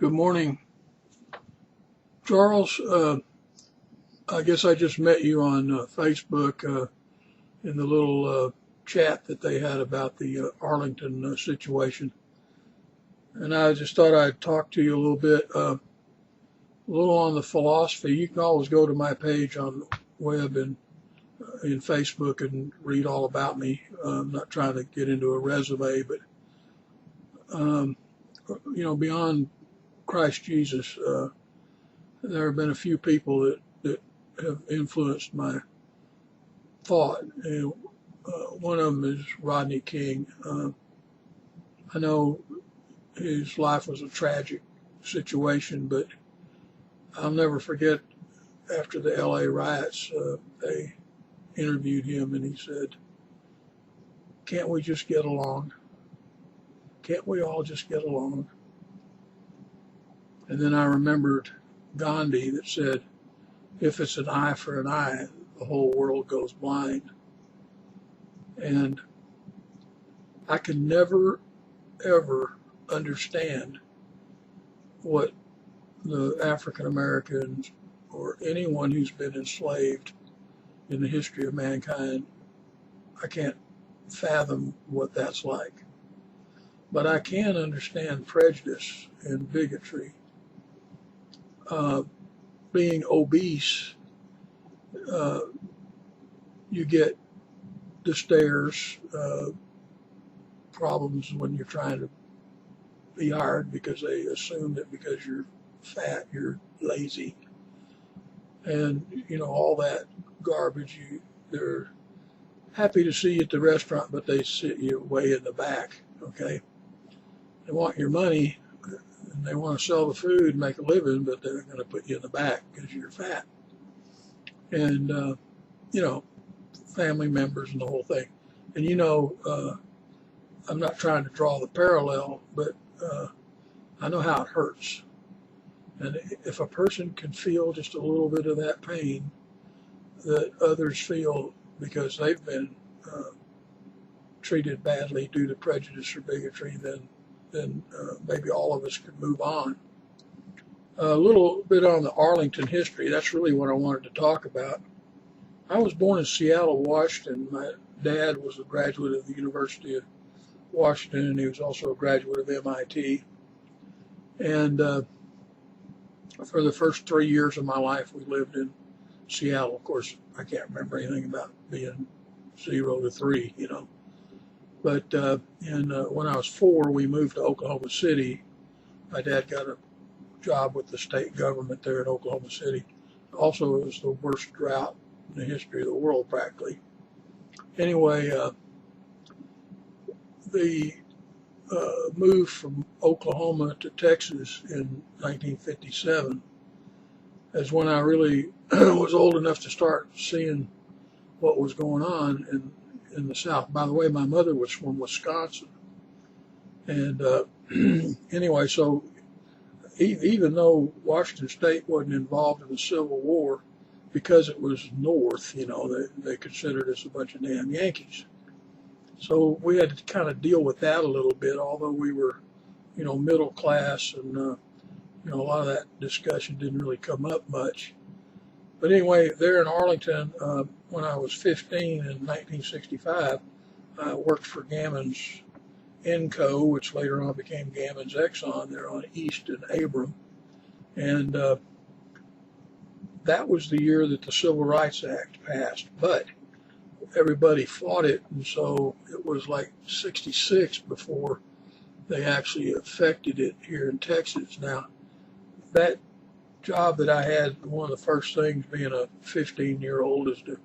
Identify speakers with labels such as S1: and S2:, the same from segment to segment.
S1: Good morning, Charles. I guess I just met you on Facebook in the little chat that they had about the Arlington situation. And I just thought I'd talk to you a little on the philosophy. You can always go to my page on the web and in Facebook and read all about me. I'm not trying to get into a resume, but beyond Christ Jesus, there have been a few people that have influenced my thought. And, one of them is Rodney King. I know his life was a tragic situation, but I'll never forget after the LA riots, they interviewed him and he said, "Can't we just get along? Can't we all just get along?" And then I remembered Gandhi that said, "If it's an eye for an eye, the whole world goes blind." And I can never, ever understand what the African Americans or anyone who's been enslaved in the history of mankind, I can't fathom what that's like. But I can understand prejudice and bigotry. Being obese, you get the stairs, problems when you're trying to be hired because they assume that because you're fat, you're lazy. And, all that garbage. They're happy to see you at the restaurant, but they sit you way in the back, okay? They want your money, and they want to sell the food and make a living, but they're going to put you in the back because you're fat. And, family members and the whole thing. And, I'm not trying to draw the parallel, but I know how it hurts. And if a person can feel just a little bit of that pain that others feel because they've been treated badly due to prejudice or bigotry, then maybe all of us could move on. A little bit on the Arlington history. That's really what I wanted to talk about. I was born in Seattle, Washington. My dad was a graduate of the University of Washington, and he was also a graduate of MIT. And for the first 3 years of my life, we lived in Seattle. Of course, I can't remember anything about being 0 to 3, But when I was 4, we moved to Oklahoma City. My dad got a job with the state government there in Oklahoma City. Also, it was the worst drought in the history of the world, practically. Anyway, the move from Oklahoma to Texas in 1957 is when I really was old enough to start seeing what was going on in the South. By the way, my mother was from Wisconsin. And anyway, so even though Washington State wasn't involved in the Civil War, because it was North, they considered us a bunch of damn Yankees. So we had to kind of deal with that a little bit, although we were, middle class, and a lot of that discussion didn't really come up much. But anyway, there in Arlington, when I was 15 in 1965, I worked for Gammons Enco, which later on became Gammons Exxon, there on East and Abram. And that was the year that the Civil Rights Act passed. But everybody fought it, and so it was like 66 before they actually affected it here in Texas. Now, that job that I had, one of the first things being a 15-year-old is to,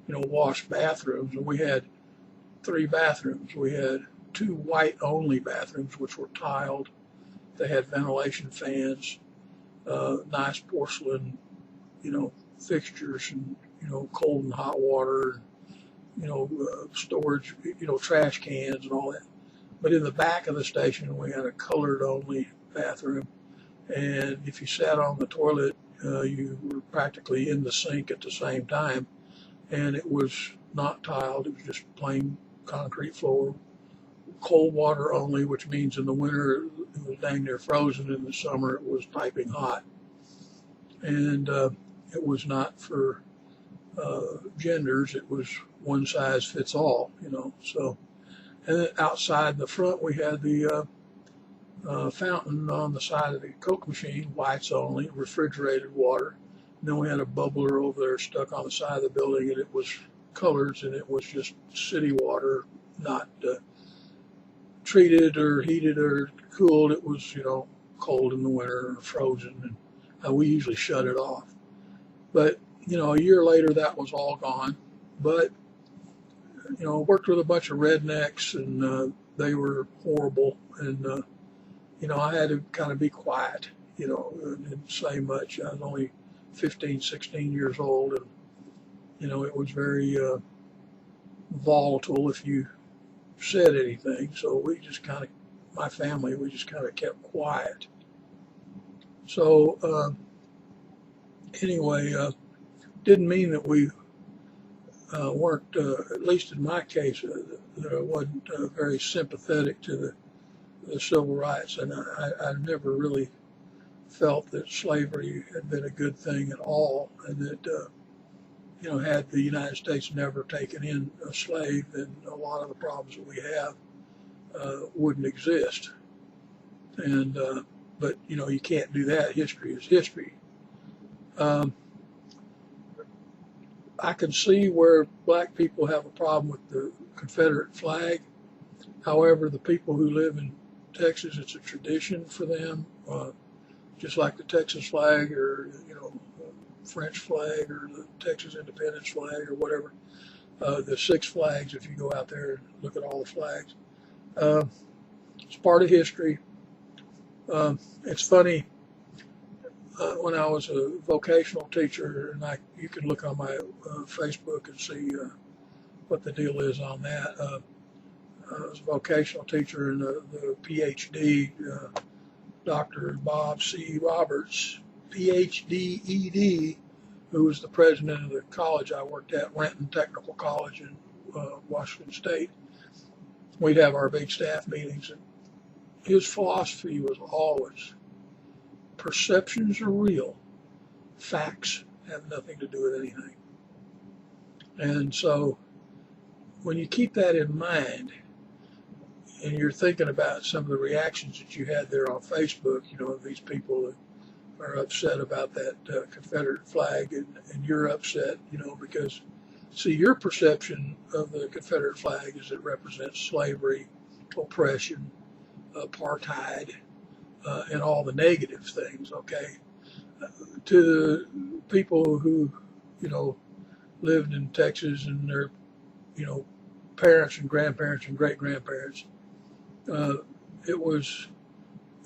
S1: wash bathrooms. And we had 3 bathrooms. We had 2 white-only bathrooms, which were tiled. They had ventilation fans, nice porcelain, fixtures, and, cold and hot water, storage, trash cans and all that. But in the back of the station, we had a colored-only bathroom. And if you sat on the toilet, you were practically in the sink at the same time. And it was not tiled. It was just plain concrete floor, cold water only, which means in the winter it was dang near frozen. In the summer it was piping hot, and it was not for genders. It was one size fits all, So, and then outside in the front we had the fountain on the side of the Coke machine, whites only, refrigerated water. And then we had a bubbler over there stuck on the side of the building, and it was colors, and it was just city water, not treated or heated or cooled. It was, cold in the winter or frozen, and we usually shut it off. But, a year later that was all gone. But, worked with a bunch of rednecks, and they were horrible. And, I had to kind of be quiet, and didn't say much. I was only 15, 16 years old, and, it was very volatile if you said anything. So we just kind of, my family, we just kind of kept quiet. So anyway, didn't mean that we weren't, at least in my case, that I wasn't very sympathetic to the civil rights, and I never really felt that slavery had been a good thing at all, and that had the United States never taken in a slave, then a lot of the problems that we have wouldn't exist. And but you can't do that. History is history. I can see where black people have a problem with the Confederate flag. However, the people who live in Texas, it's a tradition for them, just like the Texas flag, or French flag, or the Texas independence flag, or whatever. The Six Flags, if you go out there and look at all the flags. It's part of history. It's funny, when I was a vocational teacher, and you can look on my Facebook and see what the deal is on that. I was a vocational teacher, and the PhD, Dr. Bob C. Roberts, PhD, ED, who was the president of the college I worked at, Renton Technical College in Washington State. We'd have our big staff meetings, and his philosophy was always, perceptions are real, facts have nothing to do with anything. And so when you keep that in mind, and you're thinking about some of the reactions that you had there on Facebook, these people that are upset about that Confederate flag, and you're upset, because, see, your perception of the Confederate flag is it represents slavery, oppression, apartheid, and all the negative things, okay? To the people who, lived in Texas, and their, parents and grandparents and great-grandparents, it was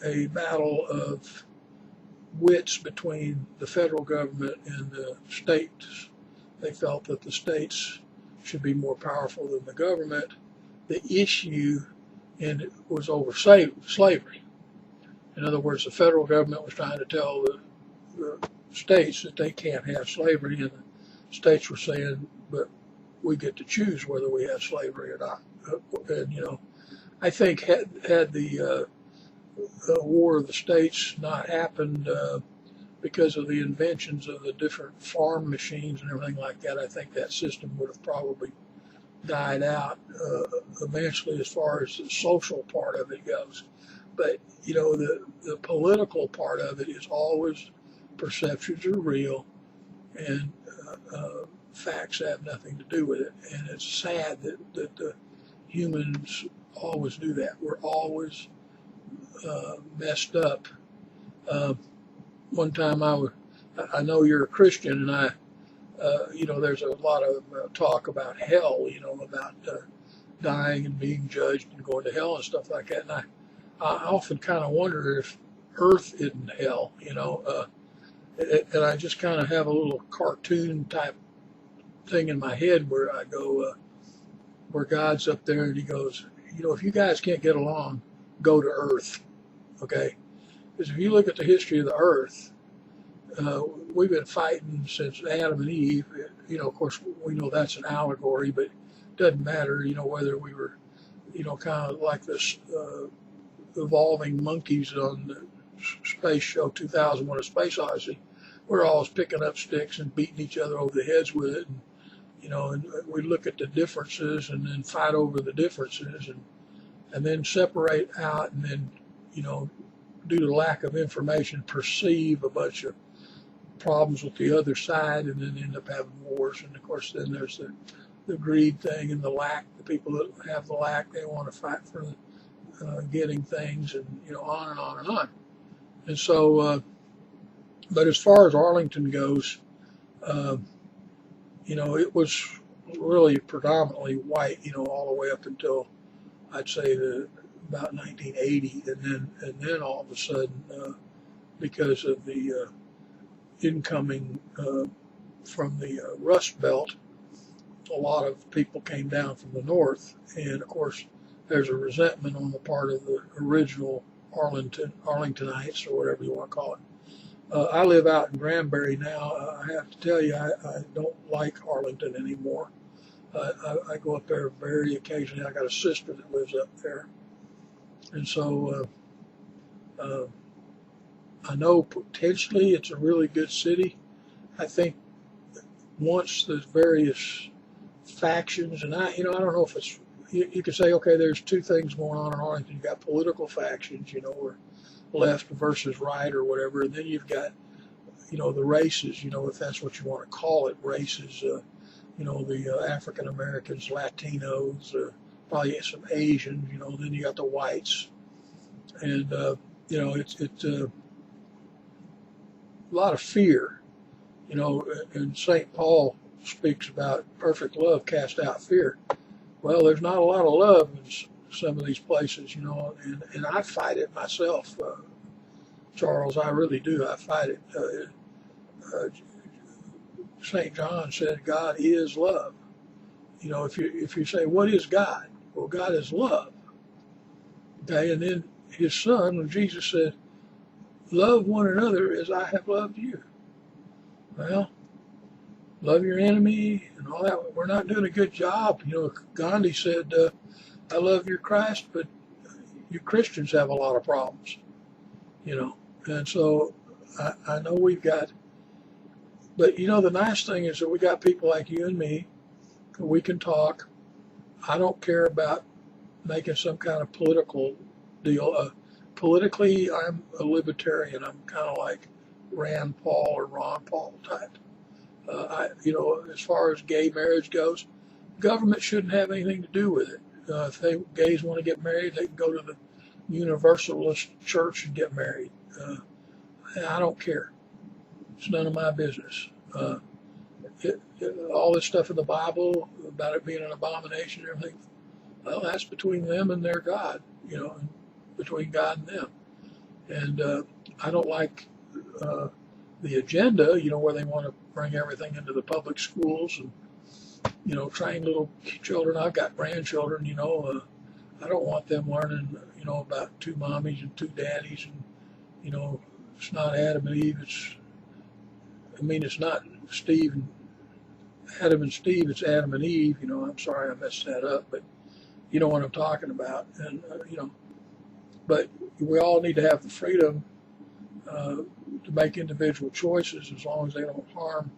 S1: a battle of wits between the federal government and the states. They felt that the states should be more powerful than the government. The issue was over slavery. In other words, the federal government was trying to tell the states that they can't have slavery, and the states were saying, but we get to choose whether we have slavery or not. And, I think had the War of the States not happened because of the inventions of the different farm machines and everything like that, I think that system would have probably died out eventually, as far as the social part of it goes. But, the political part of it is always perceptions are real, and facts have nothing to do with it. And it's sad that the humans always do that. We're always messed up. One time I know you're a Christian, and there's a lot of talk about hell, about dying and being judged and going to hell and stuff like that. And I often kind of wonder if Earth isn't hell, and I just kind of have a little cartoon type thing in my head where I go, where God's up there and he goes, if you guys can't get along, go to Earth, okay? Because if you look at the history of the Earth, we've been fighting since Adam and Eve. Of course, we know that's an allegory, but it doesn't matter, whether we were kind of like this evolving monkeys on the Space Show 2001: A Space Odyssey. We're always picking up sticks and beating each other over the heads with it, and and we look at the differences and then fight over the differences, and then separate out, and then due to lack of information, perceive a bunch of problems with the other side, and then end up having wars. And of course, then there's the greed thing and the lack. The people that have the lack, they want to fight for getting things, and on and on and on. And so, but as far as Arlington goes, it was really predominantly white, all the way up until I'd say about 1980, and then all of a sudden, because of the incoming from the Rust Belt, a lot of people came down from the north, and of course there's a resentment on the part of the original Arlingtonites, or whatever you want to call it. I live out in Granbury now. I have to tell you, I don't like Arlington anymore. I go up there very occasionally. I got a sister that lives up there, and so I know potentially it's a really good city. I think once the various factions, and I don't know if it's, you could say, okay, there's two things going on in Arlington. You got political factions, or left versus right or whatever, and then you've got, the races, if that's what you want to call it, races, the African Americans, Latinos, probably some Asians, then you got the whites, and it's a lot of fear, and St. Paul speaks about perfect love cast out fear. Well, there's not a lot of love in some of these places, and I fight it myself, Charles. I really do. I fight it. St. John said God is love. If you say, what is God? Well, God is love. Okay, and then his son, when Jesus said, love one another as I have loved you. Well, love your enemy and all that. We're not doing a good job. Gandhi said, I love your Christ, but you Christians have a lot of problems, And so I know we've got, but the nice thing is that we got people like you and me, we can talk. I don't care about making some kind of political deal. Politically, I'm a libertarian. I'm kind of like Rand Paul or Ron Paul type. As far as gay marriage goes, government shouldn't have anything to do with it. If gays want to get married, they can go to the Universalist church and get married. I don't care. It's none of my business. All this stuff in the Bible about it being an abomination and everything, well, that's between them and their God, between God and them. And I don't like the agenda, where they want to bring everything into the public schools and, train little children. I've got grandchildren, I don't want them learning, about two mommies and two daddies, and, it's not Adam and Eve. It's not Adam and Steve. It's Adam and Eve. I'm sorry I messed that up, but you know what I'm talking about. And but we all need to have the freedom to make individual choices as long as they don't harm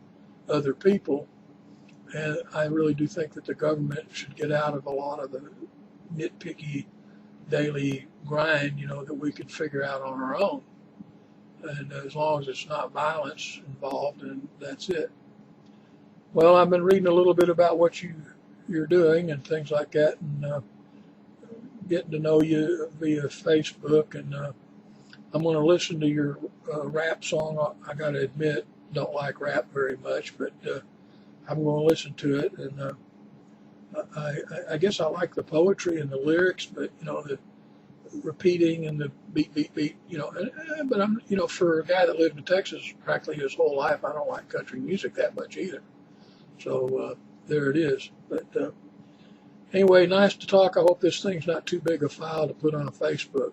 S1: other people. And I really do think that the government should get out of a lot of the nitpicky daily grind, that we can figure out on our own. And as long as it's not violence involved, and that's it. Well, I've been reading a little bit about what you're doing and things like that, and getting to know you via Facebook, and I'm going to listen to your rap song. I got to admit, don't like rap very much, but I'm going to listen to it, and I guess I like the poetry and the lyrics, but the repeating and the beat, but I'm, for a guy that lived in Texas practically his whole life, I don't like country music that much either. So there it is. But anyway, nice to talk. I hope this thing's not too big a file to put on Facebook.